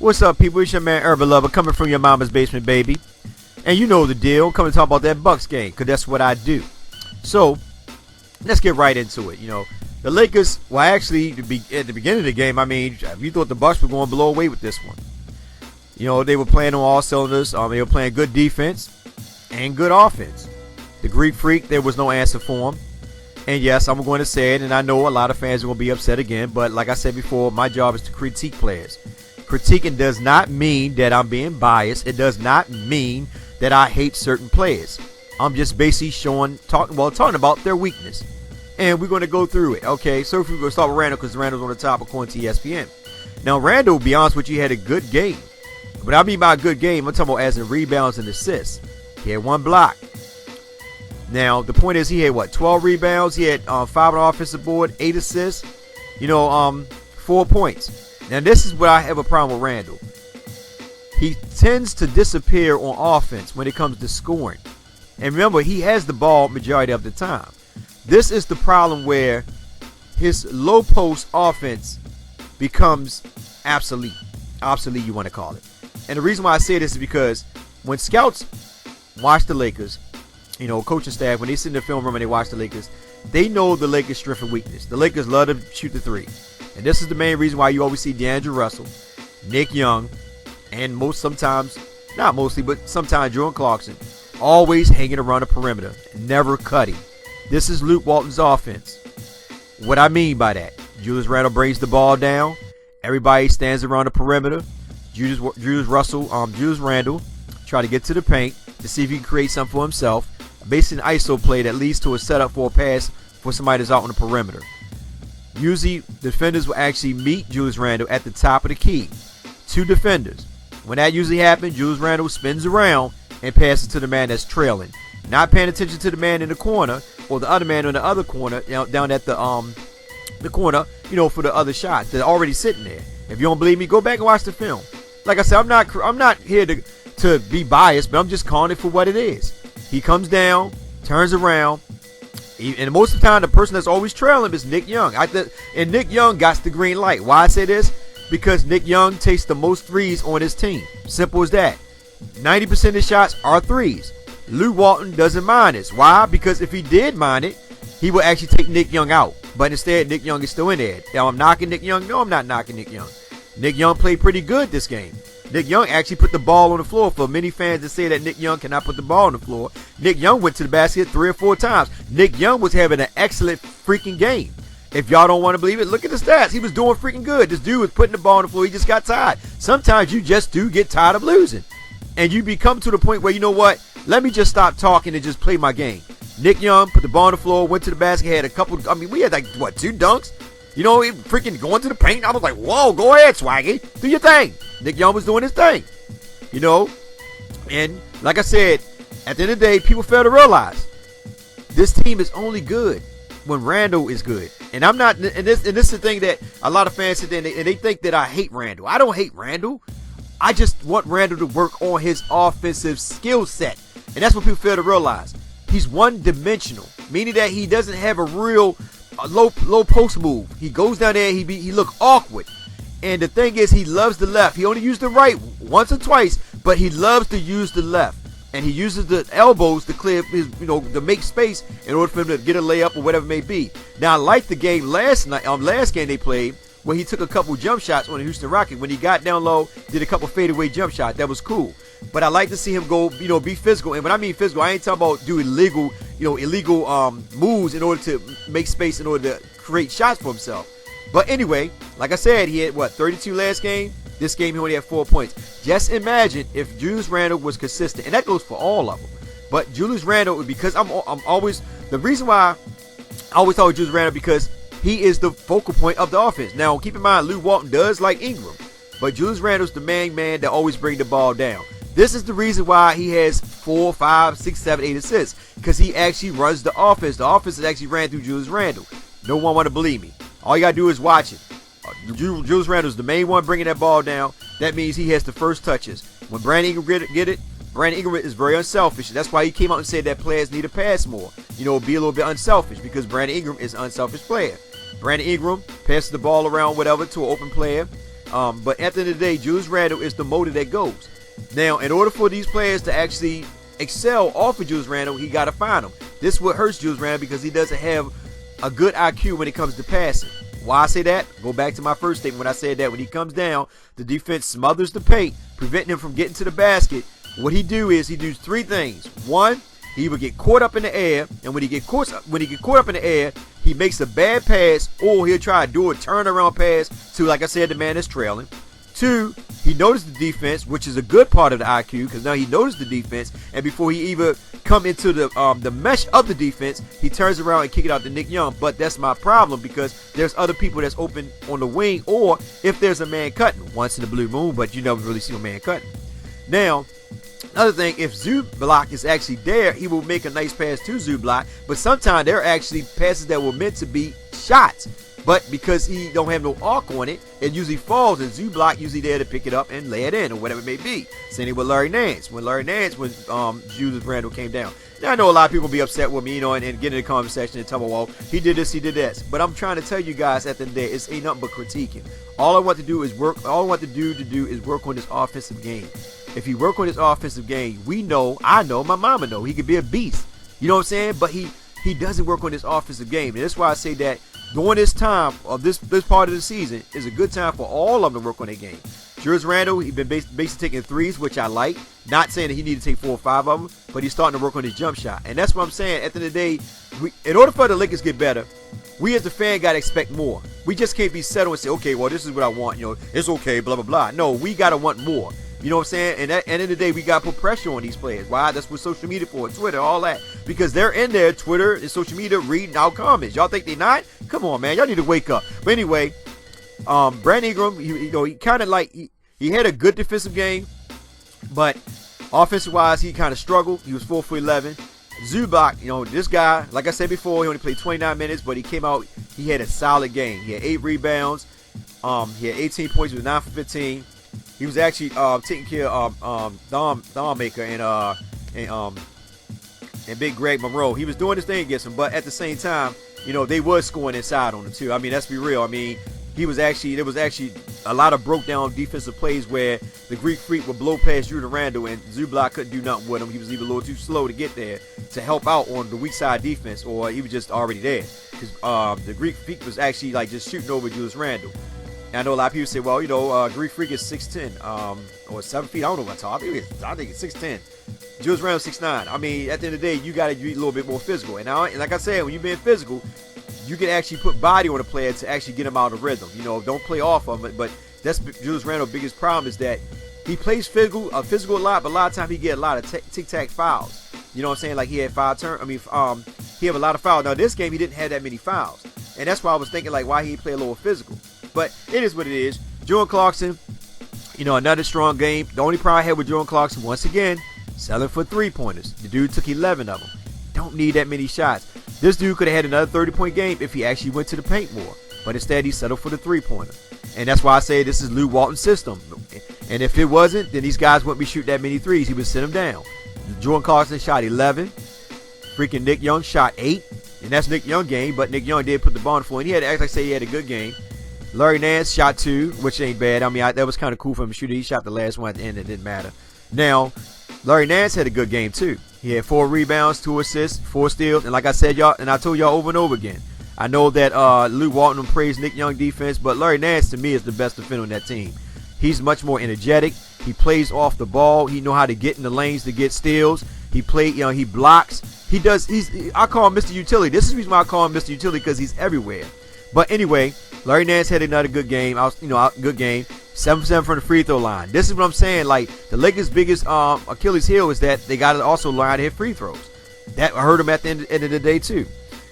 What's up, people? It's your man Urban Lover coming from your mama's basement, baby. And you know the deal. Coming to talk about that Bucks game, because that's what I do. So, let's get right into it. The Lakers, well, actually, at the beginning of the game, you thought the Bucks were going to blow away with this one. They were playing on all cylinders. They were playing good defense and good offense. The Greek Freak, there was no answer for him. And yes, I'm going to say it, and I know a lot of fans are going to be upset again, but like I said before, my job is to critique players. Critiquing does not mean that I'm being biased. It does not mean that I hate certain players. I'm just basically talking about their weakness. And we're going to go through it. Okay, so if we're going to start with Randle, because Randle's on the top according to ESPN. Now, Randle, to be honest with you, had a good game. But I mean by a good game, I'm talking about as in rebounds and assists. He had 1 block. Now, the point is, he had 12 rebounds. He had 5 on the offensive board, 8 assists, 4 points. Now, this is what I have a problem with Randle. He tends to disappear on offense when it comes to scoring. And remember, he has the ball majority of the time. This is the problem where his low post offense becomes obsolete. Obsolete, you want to call it. And the reason why I say this is because when scouts watch the Lakers, coaching staff, when they sit in the film room and they watch the Lakers, they know the Lakers' strength and weakness. The Lakers love to shoot the three. And this is the main reason why you always see D'Angelo Russell, Nick Young, and sometimes Jordan Clarkson always hanging around the perimeter, never cutting. This is Luke Walton's offense. What I mean by that, Julius Randle brings the ball down. Everybody stands around the perimeter. Julius Randle try to get to the paint to see if he can create something for himself. Basically an ISO play that leads to a setup for a pass for somebody that's out on the perimeter. Usually, defenders will actually meet Julius Randle at the top of the key. 2 defenders. When that usually happens, Julius Randle spins around and passes to the man that's trailing. Not paying attention to the man in the corner or the other man in the other corner, down at the corner, for the other shots. They're already sitting there. If you don't believe me, go back and watch the film. Like I said, I'm not here to be biased, but I'm just calling it for what it is. He comes down, turns around. And most of the time, the person that's always trailing is Nick Young. And Nick Young got the green light. Why I say this? Because Nick Young takes the most threes on his team. Simple as that. 90% of the shots are threes. Luke Walton doesn't mind this. Why? Because if he did mind it, he would actually take Nick Young out. But instead, Nick Young is still in there. Now, I'm knocking Nick Young. No, I'm not knocking Nick Young. Nick Young played pretty good this game. Nick Young actually put the ball on the floor. For many fans that say that Nick Young cannot put the ball on the floor, Nick Young went to the basket 3 or 4 times. Nick Young was having an excellent freaking game. If y'all don't want to believe it, look at the stats. He was doing freaking good. This dude was putting the ball on the floor. He just got tired. Sometimes you just do get tired of losing. And you become to the point where, you know what? Let me just stop talking and just play my game. Nick Young put the ball on the floor, went to the basket, had a couple. We had 2 dunks? He freaking going to the paint. I was like, whoa, go ahead, Swaggy. Do your thing. Nick Young was doing his thing. And like I said, at the end of the day, people fail to realize this team is only good when Randle is good. And I'm not, and this is the thing that a lot of fans sit there and they think that I hate Randle. I don't hate Randle. I just want Randle to work on his offensive skill set. And that's what people fail to realize. He's one-dimensional, meaning that he doesn't have a real low post move. He goes down there, he look awkward. And the thing is, he loves the left. He only used the right once or twice, but he loves to use the left. And he uses the elbows to clear his, to make space in order for him to get a layup or whatever it may be. Now, I liked the game last game they played, where he took a couple jump shots on the Houston Rockets. When he got down low, did a couple fadeaway jump shots. That was cool. But I like to see him go, be physical. And when I mean physical, I ain't talking about do illegal moves in order to make space in order to create shots for himself. But anyway, like I said, he had 32 last game. This game he only had 4 points. Just imagine if Julius Randle was consistent, and that goes for all of them. But Julius Randle, because I'm always, the reason why I always talk Julius Randle, because he is the focal point of the offense. Now, keep in mind, Luke Walton does like Ingram, but Julius Randle's the main man that always bring the ball down. This is the reason why he has 4, 5, 6, 7, 8 assists, because he actually runs the offense. The offense is actually ran through Julius Randle. No one want to believe me. All you got to do is watch it. Julius Randle's the main one bringing that ball down. That means he has the first touches. When Brandon Ingram get it, Brandon Ingram is very unselfish. That's why he came out and said that players need to pass more. Be a little bit unselfish, because Brandon Ingram is an unselfish player. Brandon Ingram passes the ball around, whatever, to an open player. But at the end of the day, Julius Randle is the motor that goes. Now, in order for these players to actually excel off of Julius Randle, he got to find them. This is what hurts Julius Randle because he doesn't have a good IQ when it comes to passing. Why I say that? Go back to my first statement when I said that when he comes down, the defense smothers the paint, preventing him from getting to the basket. What he do is he does three things. One, he would get caught up in the air, and when he get caught up in the air, he makes a bad pass, or he'll try to do a turnaround pass to, like I said, the man that's trailing. Two, he noticed the defense, which is a good part of the IQ, because now he noticed the defense, and before he even come into the mesh of the defense, he turns around and kick it out to Nick Young. But that's my problem, because there's other people that's open on the wing, or if there's a man cutting once in a blue moon, but you never really see a man cutting. Now, another thing, if Zubac is actually there, he will make a nice pass to Zubac, but sometimes they're actually passes that were meant to be shots. But because he don't have no arc on it, it usually falls, and Zubac usually there to pick it up and lay it in, or whatever it may be. Same with Larry Nance. When Julius Randle came down. Now, I know a lot of people be upset with me, and get in the comment section and tell me, well, he did this, he did this. But I'm trying to tell you guys at the end of the day, it's ain't nothing but critiquing. All I want to do is work. All I want to do is work on this offensive game. If he work on his offensive game, I know, my mama know, he could be a beast. You know what I'm saying? But he doesn't work on his offensive game, and that's why I say that. During this time of this part of the season is a good time for all of them to work on their game. Julius Randle, he's been basically taking threes, which I like. Not saying that he need to take 4 or 5 of them, but he's starting to work on his jump shot. And that's what I'm saying. At the end of the day, in order for the Lakers to get better, we as the fan got to expect more. We just can't be settled and say, okay, well, this is what I want. It's okay, blah, blah, blah. No, we got to want more. You know what I'm saying? And at the end of the day, we got to put pressure on these players. Why? That's what social media for, Twitter, all that. Because they're in there, Twitter and social media, reading our comments. Y'all think they not? Come on, man. Y'all need to wake up. But anyway, Brandon Ingram, he kind of like, he had a good defensive game, but offensive-wise, he kind of struggled. He was 4 for 11. Zubac, this guy, like I said before, he only played 29 minutes, but he came out, he had a solid game. He had 8 rebounds. He had 18 points. He was 9 for 15. He was actually taking care of Don Maker and Big Greg Monroe. He was doing his thing against him, but at the same time, they was scoring inside on him too. I mean, let's be real. I mean, there was actually a lot of broke down defensive plays where the Greek Freak would blow past Julius Randle and Zubac couldn't do nothing with him. He was either a little too slow to get there to help out on the weak side defense, or he was just already there because the Greek Freak was actually like just shooting over Julius Randle. And I know a lot of people say, well, Greek Freak is 6'10", or 7 feet. I don't know what tall. I think it's 6'10". Julius Randle 6'9". I mean, at the end of the day, you got to be a little bit more physical. And like I said, when you're being physical, you can actually put body on a player to actually get him out of rhythm. Don't play off of him. But that's Julius Randle's biggest problem is that he plays physical a lot, but a lot of times he get a lot of tic-tac fouls. You know what I'm saying? Like he had 5 turns. I mean, he had a lot of fouls. Now, this game, he didn't have that many fouls. And that's why I was thinking, like, why he play a little physical. But it is what it is. Jordan Clarkson, another strong game. The only problem I had with Jordan Clarkson, once again, selling for 3-pointers. The dude took 11 of them. Don't need that many shots. This dude could have had another 30-point game if he actually went to the paint more. But instead, he settled for the 3-pointer. And that's why I say this is Lou Walton's system. And if it wasn't, then these guys wouldn't be shooting that many threes. He would send them down. Jordan Clarkson shot 11. Freaking Nick Young shot 8. And that's Nick Young game, but Nick Young did put the ball on the floor. And he had, like I say, he had a good game. Larry Nance shot 2, which ain't bad. I mean, that was kind of cool for him to shoot. He shot the last one at the end. It didn't matter. Now, Larry Nance had a good game, too. He had 4 rebounds, 2 assists, 4 steals. And like I said, y'all, and I told y'all over and over again, I know that Lou Walton praised Nick Young defense, but Larry Nance, to me, is the best defender on that team. He's much more energetic. He plays off the ball. He know how to get in the lanes to get steals. He he blocks. I call him Mr. Utility. This is the reason why I call him Mr. Utility, because he's everywhere. But anyway, Larry Nance had another good game. Good game. 7-7 from the free throw line. This is what I'm saying. Like, the Lakers' biggest Achilles heel is that they got to also learn how to hit free throws. That hurt him at the end of the day, too.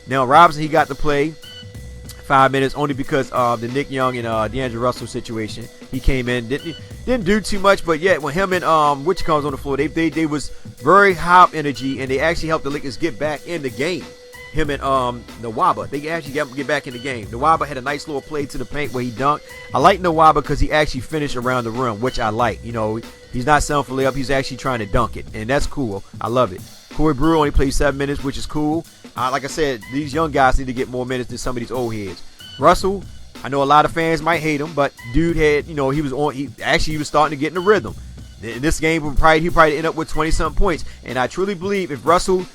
Now, Robinson, he got to play 5 minutes only because of the Nick Young and D'Angelo Russell situation. He came in, didn't do too much, but yet when him and which comes on the floor, they was very high energy, and they actually helped the Lakers get back in the game. Him and Nwaba, they actually got him get back in the game. Nwaba had a nice little play to the paint where he dunked. I like Nwaba because he actually finished around the rim, which I like. He's not selling for layup. He's actually trying to dunk it, and that's cool. I love it. Corey Brewer only played 7 minutes, which is cool. Like I said, these young guys need to get more minutes than some of these old heads. Russell, I know a lot of fans might hate him, but dude had, he was starting to get in the rhythm. In this game, he probably end up with 20-something points. And I truly believe if Russell,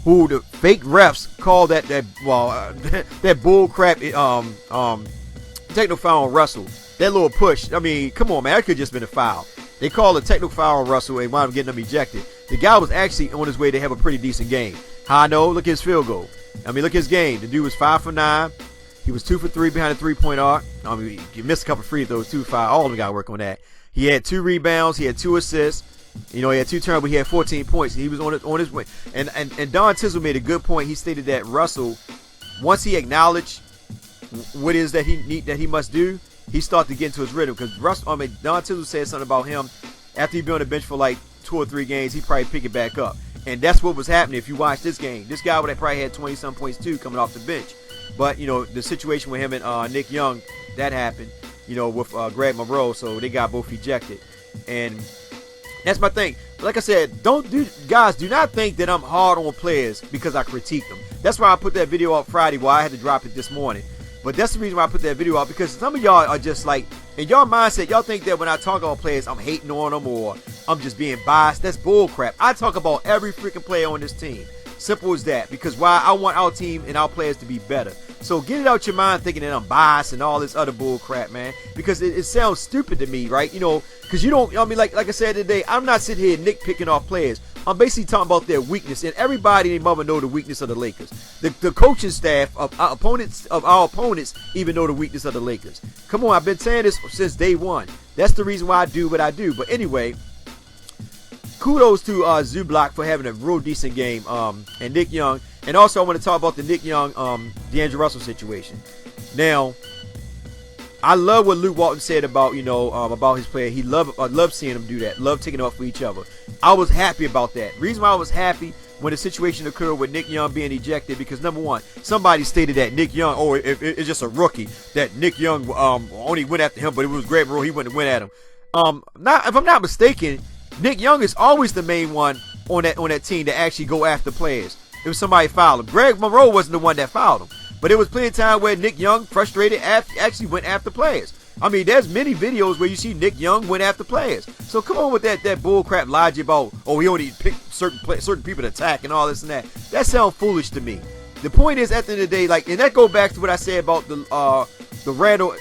who the fake refs called that bull crap technical foul on Russell, that little push, I mean, come on, man, that could have just been a foul. They called a technical foul on Russell and wound up getting him ejected. The guy was actually on his way to have a pretty decent game. How I know? Look at his field goal. I mean, look at his game. The dude was 5 for 9. He was 2 for 3 behind the 3-point arc. I mean, he missed a couple free throws, 2 for 5. All of them got to work on that. He had 2 rebounds. He had 2 assists. He had 2 turnovers. He had 14 points. He was on his way. And Don Tizzle made a good point. He stated that Russell, once he acknowledged what it is that he must do, he started to get into his rhythm. Because Don Tizzle said something about him after he'd been on the bench for like 2 or 3 games. He probably pick it back up. And that's what was happening if you watch this game. This guy would have probably had 20-some points too coming off the bench. But, the situation with him and Nick Young, that happened, with Greg Monroe. So they got both ejected. And that's my thing. Like I said, guys, do not think that I'm hard on players because I critique them. That's why I put that video up Friday. Well, I had to drop it this morning. But that's the reason why I put that video out, because some of y'all are just like, in your mindset, y'all think that when I talk about players, I'm hating on them or I'm just being biased. That's bull crap. I talk about every freaking player on this team. Simple as that. Because why? I want our team and our players to be better. So get it out your mind thinking that I'm biased and all this other bull crap, man. Because it sounds stupid to me, right? Because you don't, like I said today, I'm not sitting here nitpicking off players. I'm basically talking about their weakness, and everybody and their mother know the weakness of the Lakers. The coaching staff of our opponents even know the weakness of the Lakers. Come on, I've been saying this since day one. That's the reason why I do what I do. But anyway, kudos to Zublock for having a real decent game, and Nick Young. And also, I want to talk about the Nick Young, D'Angelo Russell situation. Now, I love what Luke Walton said about his player. He loved seeing him do that. Loved taking off for each other. I was happy about that. Reason why I was happy when the situation occurred with Nick Young being ejected, because number one, somebody stated that Nick Young, it's just a rookie, that Nick Young only went after him, but it was Greg Monroe, he wouldn't have went at him. If I'm not mistaken, Nick Young is always the main one on that team to actually go after players. If somebody fouled him, Greg Monroe wasn't the one that fouled him. But there was plenty of time where Nick Young, frustrated, actually went after players. I mean, there's many videos where you see Nick Young went after players. So come on with that bullcrap logic about, he only picked certain people to attack and all this and that. That sounds foolish to me. The point is, at the end of the day, and that goes back to what I said about the Randle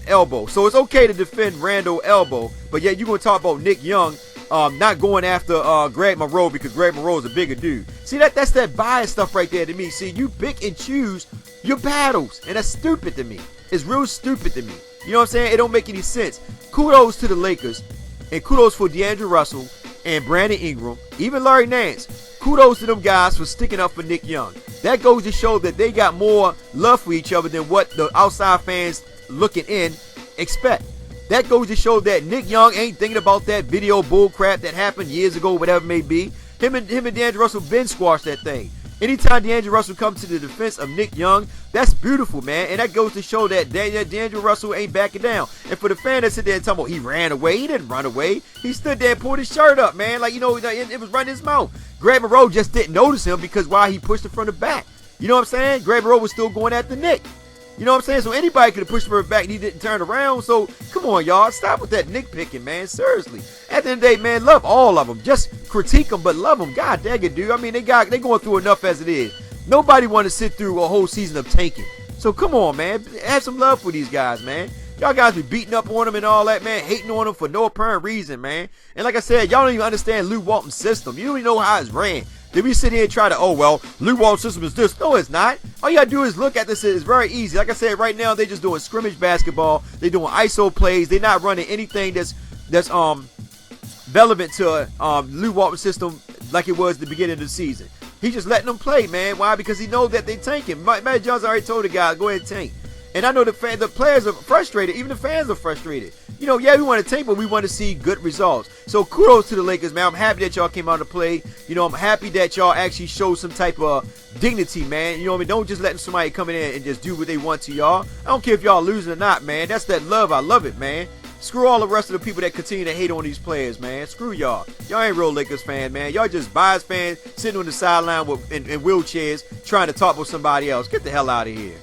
elbow. So it's okay to defend Randle elbow, but yet you're going to talk about Nick Young not going after Greg Monroe because Greg Monroe is a bigger dude. See, that's that bias stuff right there to me. See, you pick and choose your battles, and that's stupid to me. It's real stupid to me. You know what I'm saying? It don't make any sense. Kudos to the Lakers, and kudos for D'Angelo Russell and Brandon Ingram, even Larry Nance. Kudos to them guys for sticking up for Nick Young. That goes to show that they got more love for each other than what the outside fans looking in expect. That goes to show that Nick Young ain't thinking about that video bullcrap that happened years ago, whatever it may be. Him and D'Angelo Russell been squashed that thing. Anytime D'Angelo Russell comes to the defense of Nick Young, that's beautiful, man. And that goes to show that D'Angelo Russell ain't backing down. And for the fan that sit there and talk about he ran away, he didn't run away. He stood there and pulled his shirt up, man. It was running his mouth. Greg Monroe just didn't notice him because he pushed it from the back. You know what I'm saying? Greg Monroe was still going at the Nick. You know what I'm saying? So anybody could have pushed for it back and he didn't turn around. So come on, y'all. Stop with that nitpicking, man. Seriously. At the end of the day, man, love all of them. Just critique them, but love them. God dang it, dude. I mean, they going through enough as it is. Nobody want to sit through a whole season of tanking. So come on, man. Have some love for these guys, man. Y'all guys be beating up on them and all that, man. Hating on them for no apparent reason, man. And like I said, y'all don't even understand Luke Walton's system. You don't even know how it's ran. Then we sit here and try to, Luke Walton's system is this. No, it's not. All you got to do is look at this. It's very easy. Like I said, right now, they're just doing scrimmage basketball. They're doing ISO plays. They're not running anything that's relevant to Luke Walton's system like it was at the beginning of the season. He's just letting them play, man. Why? Because he knows that they tanking. Matt Johnson already told the guys, go ahead and tank. And I know the players are frustrated. Even the fans are frustrated. We want to tank, but we want to see good results. So kudos to the Lakers, man. I'm happy that y'all came out to play. I'm happy that y'all actually showed some type of dignity, man. You know what I mean? Don't just let somebody come in and just do what they want to y'all. I don't care if y'all losing or not, man. That's that love. I love it, man. Screw all the rest of the people that continue to hate on these players, man. Screw y'all. Y'all ain't real Lakers fans, man. Y'all just biased fans sitting on the sideline in wheelchairs trying to talk with somebody else. Get the hell out of here.